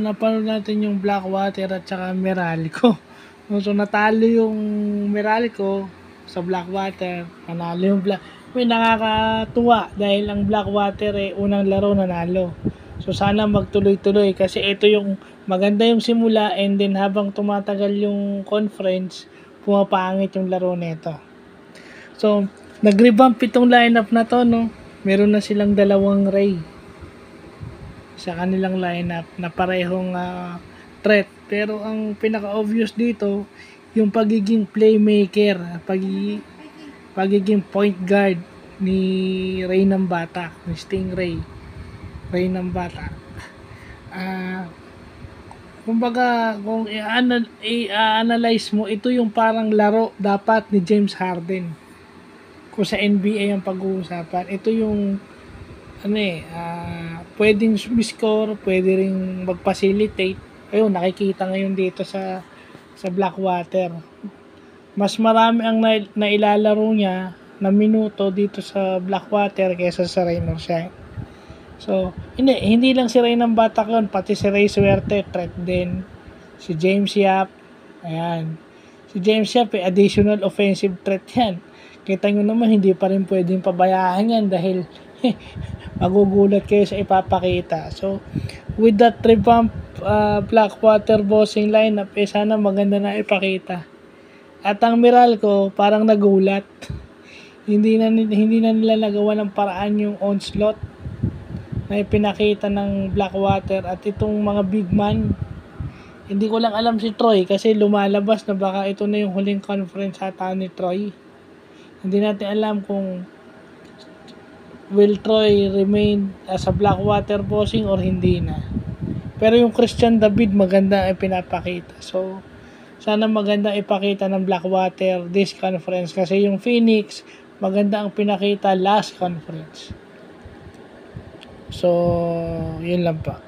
napanood natin yung Blackwater at saka Meralco. So natalo yung Meralco sa Blackwater, nanalo yung May nakakatuwa dahil ang Blackwater unang laro nanalo. So sana magtuloy-tuloy kasi ito yung maganda yung simula, and then habang tumatagal yung conference, pumapangit yung laro nito. So nag-revamp itong lineup na to, no. Meron na silang dalawang Ray sa kanilang lineup na parehong threat. Pero ang pinaka-obvious dito, yung pagiging playmaker, pagiging point guard ni Ray ng Bata, ni Stingray, Ray ng Bata. Kumbaga, kung i-analyze mo, ito yung parang laro dapat ni James Harden. Kung sa NBA ang pag-uusapan, ito yung pwedeng score, pwede ring mag-facilitate. Ayun, nakikita ngayon dito sa Blackwater. Mas marami ang nailalaro niya na minuto dito sa Blackwater kaysa sa Rain or Shine. So, hindi lang si Ray ng Bata yun, pati si Ray Suerte, threat din. Si James Yap, ayan. Si James Yap, additional offensive threat yan. Kita nyo naman, hindi pa rin pwedeng pabayaan yan dahil magugulat kayo sa ipapakita. So, with that revamp Blackwater bossing lineup, sana maganda na ipakita. At ang Meralco, parang nagulat. Hindi na nila nagawa ng paraan yung onslaught na ipinakita ng Blackwater at itong mga big man. Hindi ko lang alam si Troy kasi lumalabas na baka ito na yung huling conference ata ni Troy. Hindi natin alam kung will Troy remain as a Blackwater bossing or hindi na. Pero yung Christian David maganda ang pinapakita. So, sana maganda ipakita ng Blackwater this conference kasi yung Phoenix maganda ang pinakita last conference. So, yun lang pa.